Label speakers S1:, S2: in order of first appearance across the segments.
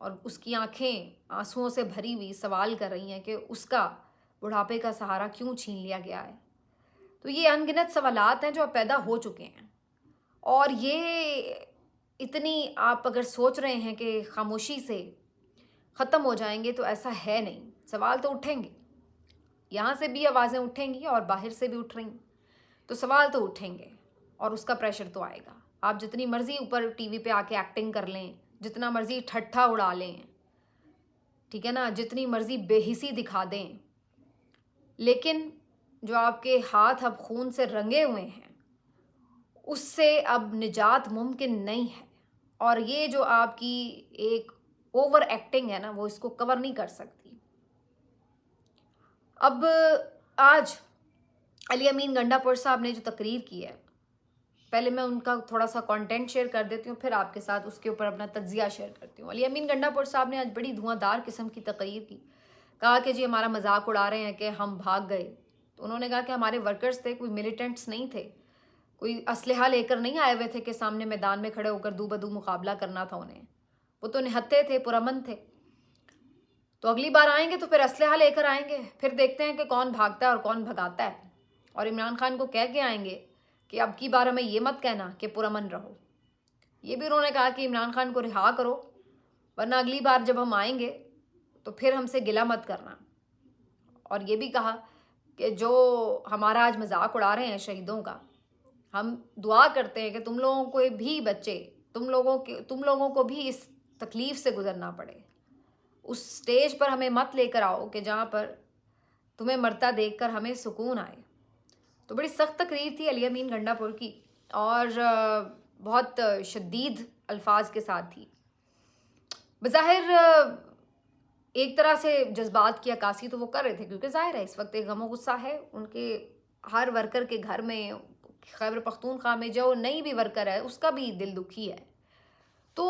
S1: اور اس کی آنکھیں آنسوؤں سے بھری ہوئی سوال کر رہی ہیں کہ اس کا بڑھاپے کا سہارا کیوں چھین لیا گیا ہے. تو یہ ان گنت سوالات ہیں جو اب پیدا ہو چکے ہیں، اور یہ اتنی آپ اگر سوچ رہے ہیں کہ خاموشی سے ختم ہو جائیں گے تو ایسا ہے نہیں. سوال تو اٹھیں گے، یہاں سے بھی آوازیں اٹھیں گی اور باہر سے بھی اٹھ رہی ہیں، تو سوال تو اٹھیں گے اور اس کا پریشر تو آئے گا. آپ جتنی مرضی اوپر ٹی وی پہ آ کے ایکٹنگ کر لیں، جتنا مرضی ٹھٹھا اڑا لیں، ٹھیک ہے نا، جتنی مرضی بے حسی دکھا دیں، لیکن جو آپ کے ہاتھ اب خون سے رنگے ہوئے ہیں اس سے اب نجات ممکن نہیں ہے. اور یہ جو آپ کی ایک اوور ایکٹنگ ہے نا، وہ اس کو کور نہیں کر سکتی. اب آج علی امین گنڈا پور صاحب نے جو تقریر کی ہے، پہلے میں ان کا تھوڑا سا کانٹینٹ شیئر کر دیتی ہوں، پھر آپ کے ساتھ اس کے اوپر اپنا تجزیہ شیئر کرتی ہوں. علی امین گنڈا پور صاحب نے آج بڑی دھواں دار قسم کی تقریر کی. کہا کہ جی ہمارا مذاق اڑا رہے ہیں کہ ہم بھاگ گئے. تو انہوں نے کہا کہ ہمارے ورکرز تھے، کوئی ملیٹنٹس نہیں تھے، کوئی اسلحہ لے کر نہیں آئے ہوئے تھے کہ سامنے میدان میں کھڑے ہو کر دو بدو مقابلہ کرنا تھا انہیں. وہ تو نہتے تھے، پرامن تھے. تو اگلی بار آئیں گے تو پھر اسلحہ لے کر آئیں گے، پھر دیکھتے ہیں کہ کون بھاگتا ہے اور کون بھگاتا ہے. اور عمران خان کو کہہ کے آئیں گے کہ اب کی بار ہمیں یہ مت کہنا کہ پرامن رہو. یہ بھی انہوں نے کہا کہ عمران خان کو رہا کرو، ورنہ اگلی بار جب ہم آئیں گے تو پھر ہم سے گلہ مت کرنا. اور یہ بھی کہا کہ جو ہمارا آج مذاق اڑا رہے ہیں شہیدوں کا، ہم دعا کرتے ہیں کہ تم لوگوں کو بھی بچے، تم لوگوں کو بھی اس تکلیف سے گزرنا پڑے. اس سٹیج پر ہمیں مت لے کر آؤ کہ جہاں پر تمہیں مرتا دیکھ کر ہمیں سکون آئے. تو بڑی سخت تقریر تھی علی امین گنڈا پور کی، اور بہت شدید الفاظ کے ساتھ تھی. بظاہر ایک طرح سے جذبات کی عکاسی تو وہ کر رہے تھے، کیونکہ ظاہر ہے اس وقت ایک غم و غصہ ہے ان کے ہر ورکر کے گھر میں. خیبر پختونخوا میں جو نئی بھی ورکر ہے اس کا بھی دل دکھی ہے. تو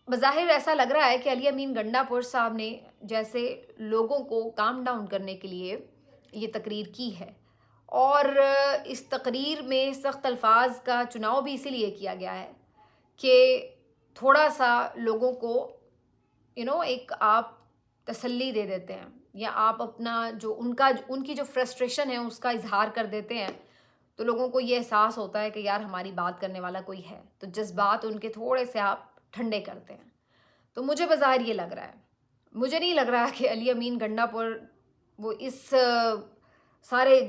S1: بظاہر ایسا لگ رہا ہے کہ علی امین گنڈا پور صاحب نے جیسے لوگوں کو کام ڈاؤن کرنے کے لیے یہ تقریر کی ہے، اور اس تقریر میں سخت الفاظ کا چناؤ بھی اسی لیے کیا گیا ہے کہ تھوڑا سا لوگوں کو ایک آپ تسلی دے دیتے ہیں، یا آپ اپنا جو ان کی جو فرسٹریشن ہے اس کا اظہار کر دیتے ہیں، تو لوگوں کو یہ احساس ہوتا ہے کہ یار ہماری بات کرنے والا کوئی ہے، تو جذبات ان کے تھوڑے سے آپ ٹھنڈے کرتے ہیں. تو مجھے بظاہر یہ لگ رہا ہے، مجھے نہیں لگ رہا کہ علی امین گنڈا پور وہ اس سارے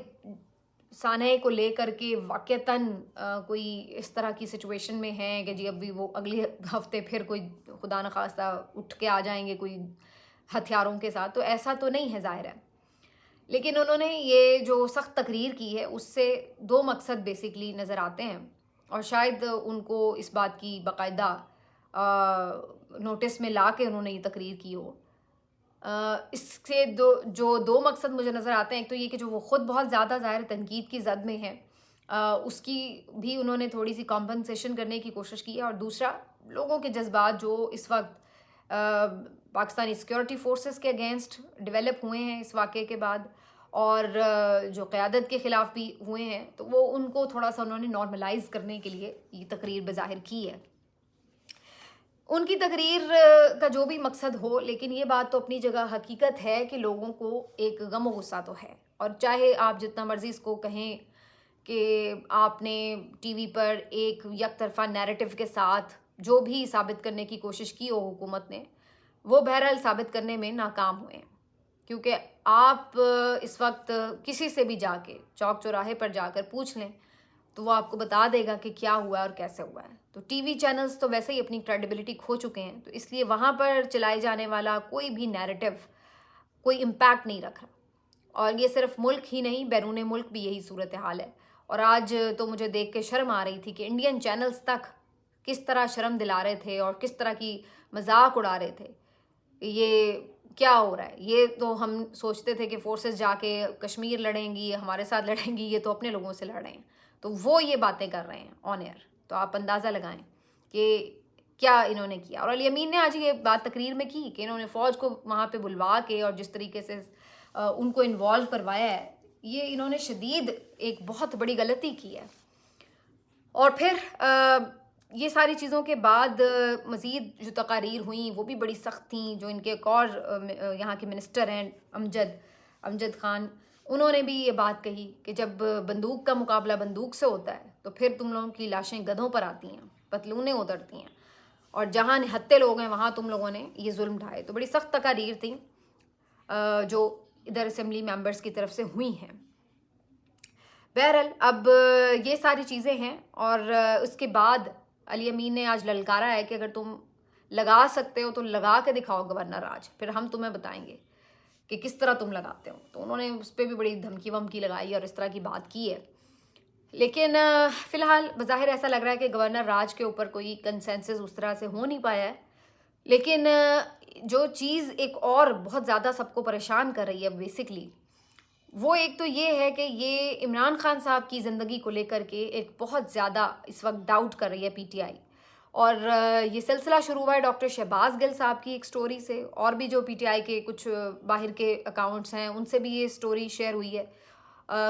S1: سانحے کو لے کر کے واقعتاً کوئی اس طرح کی سچویشن میں ہیں کہ جی ابھی وہ اگلے ہفتے پھر کوئی خدا نخواستہ اٹھ کے آ جائیں گے کوئی ہتھیاروں کے ساتھ. تو ایسا تو نہیں ہے ظاہر ہے. لیکن انہوں نے یہ جو سخت تقریر کی ہے اس سے دو مقصد بیسیکلی نظر آتے ہیں، اور شاید ان کو اس بات کی باقاعدہ نوٹس میں لا کے انہوں نے یہ تقریر کی ہو. اس سے دو مقصد مجھے نظر آتے ہیں. ایک تو یہ کہ جو وہ خود بہت زیادہ ظاہر تنقید کی زد میں ہیں، اس کی بھی انہوں نے تھوڑی سی کمپنسیشن کرنے کی کوشش کی ہے. اور دوسرا لوگوں کے جذبات جو اس وقت پاکستانی سیکیورٹی فورسز کے اگینسٹ ڈیولپ ہوئے ہیں اس واقعے کے بعد، اور جو قیادت کے خلاف بھی ہوئے ہیں، تو وہ ان کو تھوڑا سا انہوں نے نارملائز کرنے کے لیے یہ تقریر بظاہر کی ہے. ان کی تقریر کا جو بھی مقصد ہو، لیکن یہ بات تو اپنی جگہ حقیقت ہے کہ لوگوں کو ایک غم و غصہ تو ہے. اور چاہے آپ جتنا مرضی اس کو کہیں کہ آپ نے ٹی وی پر ایک یک طرفہ نیریٹو کے ساتھ جو بھی ثابت کرنے کی کوشش کی ہو حکومت نے، وہ بہرحال ثابت کرنے میں ناکام ہوئے ہیں. کیونکہ آپ اس وقت کسی سے بھی جا کے چوک چوراہے پر جا کر پوچھ لیں تو وہ آپ کو بتا دے گا کہ کیا ہوا اور کیسے ہوا ہے. تو ٹی وی چینلز تو ویسے ہی اپنی کریڈیبلٹی کھو چکے ہیں، تو اس لیے وہاں پر چلائے جانے والا کوئی بھی نیریٹو کوئی امپیکٹ نہیں رکھ رہا. اور یہ صرف ملک ہی نہیں، بیرون ملک بھی یہی صورتحال ہے. اور آج تو مجھے دیکھ کے شرم آ رہی تھی کہ انڈین چینلز تک کس طرح شرم دلا رہے تھے اور کس طرح کی مذاق اڑا رہے تھے. یہ کیا ہو رہا ہے؟ یہ تو ہم سوچتے تھے کہ فورسز جا کے کشمیر لڑیں گی، ہمارے ساتھ لڑیں گی، یہ تو اپنے لوگوں سے لڑ رہے ہیں. تو وہ یہ باتیں کر رہے ہیں آن ایئر. تو آپ اندازہ لگائیں کہ کیا انہوں نے کیا. اور علی امین نے آج یہ بات تقریر میں کی کہ انہوں نے فوج کو وہاں پہ بلوا کے اور جس طریقے سے ان کو انوالو کروایا ہے، یہ انہوں نے شدید ایک بہت بڑی غلطی کی ہے. اور پھر یہ ساری چیزوں کے بعد مزید جو تقاریر ہوئیں وہ بھی بڑی سخت تھیں. جو ان کے ایک اور یہاں کے منسٹر ہیں امجد خان, انہوں نے بھی یہ بات کہی کہ جب بندوق کا مقابلہ بندوق سے ہوتا ہے تو پھر تم لوگوں کی لاشیں گدھوں پر آتی ہیں, پتلونیں اترتی ہیں, اور جہاں نہتے لوگ ہیں وہاں تم لوگوں نے یہ ظلم ڈھائے. تو بڑی سخت تقاریر تھیں جو ادھر اسمبلی ممبرس کی طرف سے ہوئی ہیں. بہرحال اب یہ ساری چیزیں ہیں, اور اس کے بعد علی امین نے آج للکارا ہے کہ اگر تم لگا سکتے ہو تو لگا کے دکھاؤ گورنر راج, پھر ہم تمہیں بتائیں گے کہ کس طرح تم لگاتے ہو. تو انہوں نے اس پہ بھی بڑی دھمکی ومکی لگائی اور اس طرح کی بات کی ہے. لیکن فی الحال بظاہر ایسا لگ رہا ہے کہ گورنر راج کے اوپر کوئی کنسنسس اس طرح سے ہو نہیں پایا ہے. لیکن جو چیز ایک اور بہت زیادہ سب کو پریشان کر رہی ہے بیسکلی, وہ ایک تو یہ ہے کہ یہ عمران خان صاحب کی زندگی کو لے کر کے ایک بہت زیادہ اس وقت ڈاؤٹ کر رہی ہے پی ٹی آئی. اور یہ سلسلہ شروع ہوا ہے ڈاکٹر شہباز گل صاحب کی ایک سٹوری سے, اور بھی جو پی ٹی آئی کے کچھ باہر کے اکاؤنٹس ہیں ان سے بھی یہ سٹوری شیئر ہوئی ہے.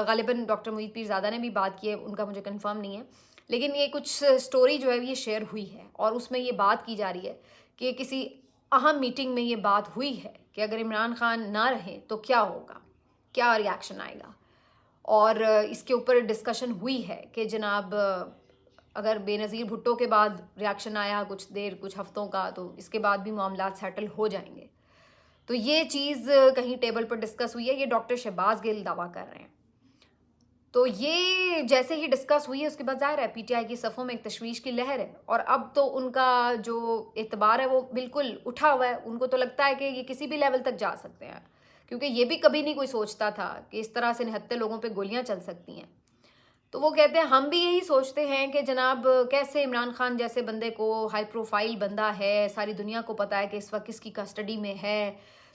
S1: غالباً ڈاکٹر محیط پیر زادہ نے بھی بات کی ہے, ان کا مجھے کنفرم نہیں ہے, لیکن یہ کچھ سٹوری جو ہے یہ شیئر ہوئی ہے, اور اس میں یہ بات کی جا رہی ہے کہ کسی اہم میٹنگ میں یہ بات ہوئی ہے کہ اگر عمران خان نہ رہیں تو کیا ہوگا, کیا ریاکشن آئے گا. اور اس کے اوپر ڈسکشن ہوئی ہے کہ جناب اگر بے نظیر بھٹو کے بعد ریاکشن آیا کچھ ہفتوں کا, تو اس کے بعد بھی معاملات سیٹل ہو جائیں گے. تو یہ چیز کہیں ٹیبل پر ڈسکس ہوئی ہے, یہ ڈاکٹر شہباز گل دعویٰ کر رہے ہیں. تو یہ جیسے ہی ڈسکس ہوئی ہے اس کے بعد ظاہر ہے پی ٹی آئی کی صفوں میں ایک تشویش کی لہر ہے, اور اب تو ان کا جو اعتبار ہے وہ بالکل اٹھا ہوا ہے. ان کو تو لگتا ہے کہ یہ کسی بھی لیول تک جا سکتے ہیں, کیونکہ یہ بھی کبھی نہیں کوئی سوچتا تھا کہ اس طرح سے نہتے لوگوں پہ گولیاں چل سکتی ہیں. تو وہ کہتے ہیں ہم بھی یہی سوچتے ہیں کہ جناب کیسے عمران خان جیسے بندے کو, ہائی پروفائل بندہ ہے, ساری دنیا کو پتہ ہے کہ اس وقت کس کی کسٹڈی میں ہے,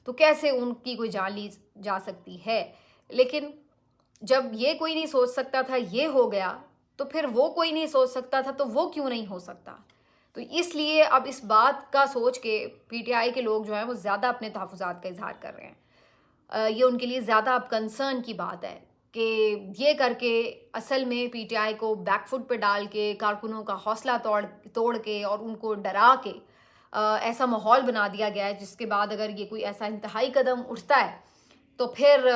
S1: تو کیسے ان کی کوئی جان لی جا سکتی ہے. لیکن جب یہ کوئی نہیں سوچ سکتا تھا یہ ہو گیا, تو پھر وہ کوئی نہیں سوچ سکتا تھا تو وہ کیوں نہیں ہو سکتا. تو اس لیے اب اس بات کا سوچ کے پی ٹی آئی کے لوگ جو ہیں وہ زیادہ اپنے تحفظات کا اظہار کر رہے ہیں. یہ ان کے لیے زیادہ اب کنسرن کی بات ہے کہ یہ کر کے اصل میں پی ٹی آئی کو بیک فٹ پہ ڈال کے, کارکنوں کا حوصلہ توڑ کے اور ان کو ڈرا کے ایسا ماحول بنا دیا گیا ہے جس کے بعد اگر یہ کوئی ایسا انتہائی قدم اٹھتا ہے تو پھر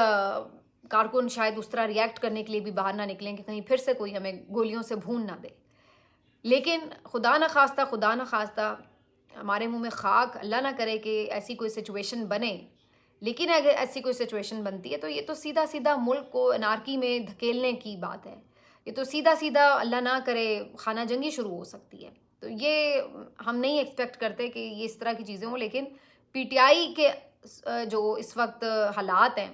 S1: کارکن شاید اس طرح ریئیکٹ کرنے کے لیے بھی باہر نہ نکلیں کہ کہیں پھر سے کوئی ہمیں گولیوں سے بھون نہ دے. لیکن خدا نخواستہ ہمارے منہ میں خاک, اللہ نہ کرے کہ ایسی کوئی سچویشن بنے, لیکن اگر ایسی کوئی سچویشن بنتی ہے تو یہ تو سیدھا ملک کو انارکی میں دھکیلنے کی بات ہے. یہ تو سیدھا اللہ نہ کرے خانہ جنگی شروع ہو سکتی ہے. تو یہ ہم نہیں ایکسپیکٹ کرتے کہ یہ اس طرح کی چیزیں ہوں, لیکن پی ٹی آئی کے جو اس وقت حالات ہیں,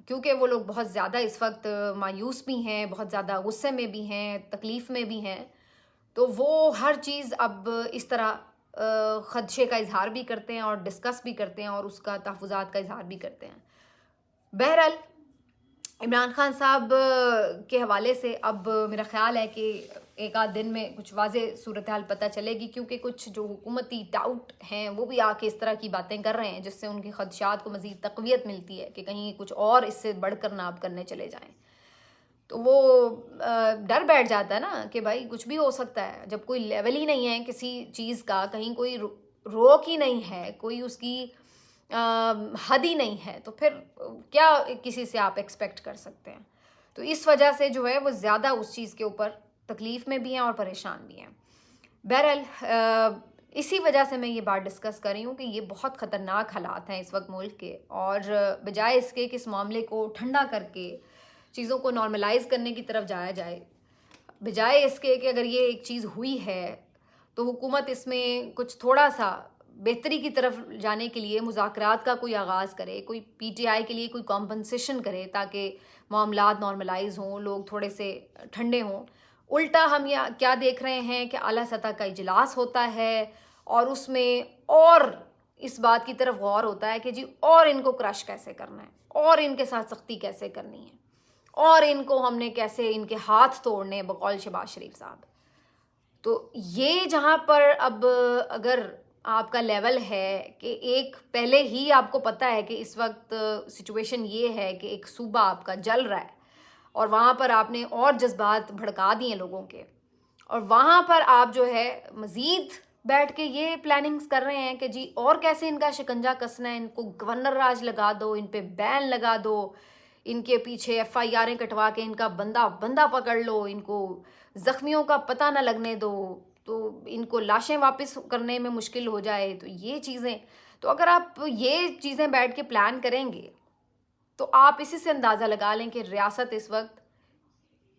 S1: کیونکہ وہ لوگ بہت زیادہ اس وقت مایوس بھی ہیں, بہت زیادہ غصے میں بھی ہیں, تکلیف میں بھی ہیں, تو وہ ہر چیز اب اس طرح خدشے کا اظہار بھی کرتے ہیں اور ڈسکس بھی کرتے ہیں اور اس کا تحفظات کا اظہار بھی کرتے ہیں. بہرحال عمران خان صاحب کے حوالے سے اب میرا خیال ہے کہ ایک آدھ دن میں کچھ واضح صورتحال پتہ چلے گی, کیونکہ کچھ جو حکومتی ڈاؤٹ ہیں وہ بھی آ کے اس طرح کی باتیں کر رہے ہیں جس سے ان کے خدشات کو مزید تقویت ملتی ہے کہ کہیں کچھ اور اس سے بڑھ کر نہ آپ کرنے چلے جائیں. تو وہ ڈر بیٹھ جاتا ہے نا کہ بھائی کچھ بھی ہو سکتا ہے. جب کوئی لیول ہی نہیں ہے کسی چیز کا, کہیں کوئی روک ہی نہیں ہے, کوئی اس کی حد ہی نہیں ہے, تو پھر کیا کسی سے آپ ایکسپیکٹ کر سکتے ہیں. تو اس وجہ سے جو ہے وہ زیادہ اس چیز کے اوپر تکلیف میں بھی ہیں اور پریشان بھی ہیں. بہرحال اسی وجہ سے میں یہ بات ڈسکس کر رہی ہوں کہ یہ بہت خطرناک حالات ہیں اس وقت ملک کے, اور بجائے اس کے کہ اس معاملے کو ٹھنڈا کر کے چیزوں کو نارملائز کرنے کی طرف جایا جائے, بجائے اس کے کہ اگر یہ ایک چیز ہوئی ہے تو حکومت اس میں کچھ تھوڑا سا بہتری کی طرف جانے کے لیے مذاکرات کا کوئی آغاز کرے, کوئی پی ٹی آئی کے لیے کوئی کمپنسیشن کرے تاکہ معاملات نارملائز ہوں, لوگ تھوڑے سے ٹھنڈے ہوں. الٹا ہم کیا دیکھ رہے ہیں کہ اعلیٰ سطح کا اجلاس ہوتا ہے اور اس میں اور اس بات کی طرف غور ہوتا ہے کہ جی اور ان کو کرش کیسے کرنا ہے, اور ان کے ساتھ سختی کیسے کرنی ہے, اور ان کو ہم نے کیسے ان کے ہاتھ توڑنے بقول شہباز شریف صاحب. تو یہ جہاں پر اب اگر آپ کا لیول ہے کہ ایک پہلے ہی آپ کو پتہ ہے کہ اس وقت سچویشن یہ ہے کہ ایک صوبہ آپ کا جل رہا ہے اور وہاں پر آپ نے اور جذبات بھڑکا دیے لوگوں کے, اور وہاں پر آپ جو ہے مزید بیٹھ کے یہ پلاننگز کر رہے ہیں کہ جی اور کیسے ان کا شکنجہ کسنا ہے، ان کو گورنر راج لگا دو، ان پہ بین لگا دو، ان کے پیچھے FIRیں کٹوا کے ان کا بندہ پکڑ لو، ان کو زخمیوں کا پتہ نہ لگنے دو، تو ان کو لاشیں واپس کرنے میں مشکل ہو جائے. تو یہ چیزیں، تو اگر آپ یہ چیزیں بیٹھ کے پلان کریں گے تو آپ اسی سے اندازہ لگا لیں کہ ریاست اس وقت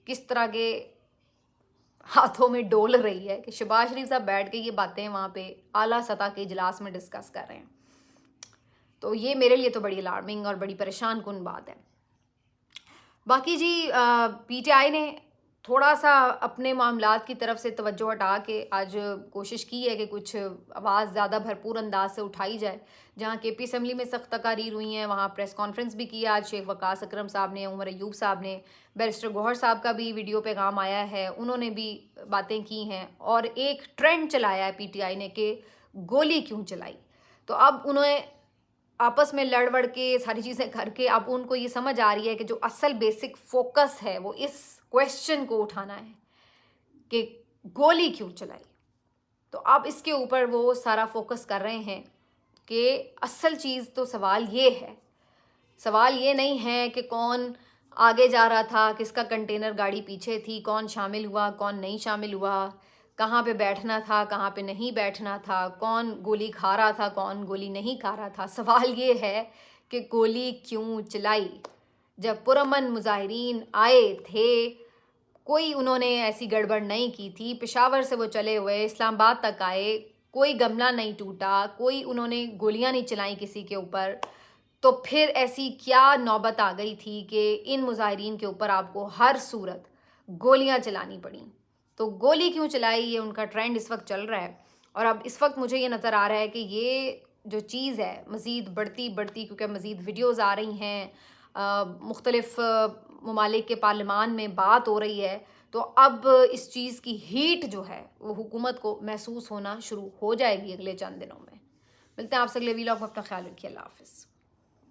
S1: کس طرح کے ہاتھوں میں ڈول رہی ہے کہ شہباز شریف صاحب بیٹھ کے یہ باتیں وہاں پہ اعلیٰ سطح کے اجلاس میں ڈسکس کر رہے ہیں. تو یہ میرے لیے تو بڑی الارمنگ اور بڑی پریشان کن بات ہے. باقی جی PTI نے تھوڑا سا اپنے معاملات کی طرف سے توجہ ہٹا کے آج کوشش کی ہے کہ کچھ آواز زیادہ بھرپور انداز سے اٹھائی جائے. جہاں KP اسمبلی میں سخت تقاریر ہوئی ہیں، وہاں پریس کانفرنس بھی کی آج شیخ وقاص اکرم صاحب نے، عمر ایوب صاحب نے، بیرسٹر گوہر صاحب کا بھی ویڈیو پیغام آیا ہے، انہوں نے بھی باتیں کی ہیں. اور ایک ٹرینڈ چلایا ہے PTI نے کہ گولی کیوں چلائی. تو اب انہیں آپس میں لڑ وڑ کے ساری چیزیں کر کے اب ان کو یہ سمجھ آ رہی ہے کہ جو اصل بیسک فوکس ہے وہ اس کویسچن کو اٹھانا ہے کہ گولی کیوں چلائی. تو اب اس کے اوپر وہ سارا فوکس کر رہے ہیں کہ اصل چیز تو سوال یہ نہیں ہے کہ کون آگے جا رہا تھا، کس کا کنٹینر گاڑی پیچھے تھی، کون شامل ہوا کون نہیں شامل ہوا، کہاں پہ بیٹھنا تھا کہاں پہ نہیں بیٹھنا تھا، کون گولی کھا رہا تھا کون گولی نہیں کھا رہا تھا. سوال یہ ہے کہ گولی کیوں چلائی. جب پرامن مظاہرین آئے تھے کوئی انہوں نے ایسی گڑبڑ نہیں کی تھی، پشاور سے وہ چلے ہوئے اسلام آباد تک آئے، کوئی گملہ نہیں ٹوٹا، کوئی انہوں نے گولیاں نہیں چلائیں کسی کے اوپر. تو پھر ایسی کیا نوبت آ گئی تھی کہ ان مظاہرین کے اوپر آپ کو ہر صورت گولیاں چلانی پڑیں. تو گولی کیوں چلائی، یہ ان کا ٹرینڈ اس وقت چل رہا ہے. اور اب اس وقت مجھے یہ نظر آ رہا ہے کہ یہ جو چیز ہے مزید بڑھتی کیونکہ مزید ویڈیوز آ رہی ہیں، مختلف ممالک کے پارلیمان میں بات ہو رہی ہے، تو اب اس چیز کی ہیٹ جو ہے وہ حکومت کو محسوس ہونا شروع ہو جائے گی اگلے چند دنوں میں. ملتے ہیں آپ سے اگلے ویلاگ میں، اپنا خیال رکھیے، اللہ حافظ.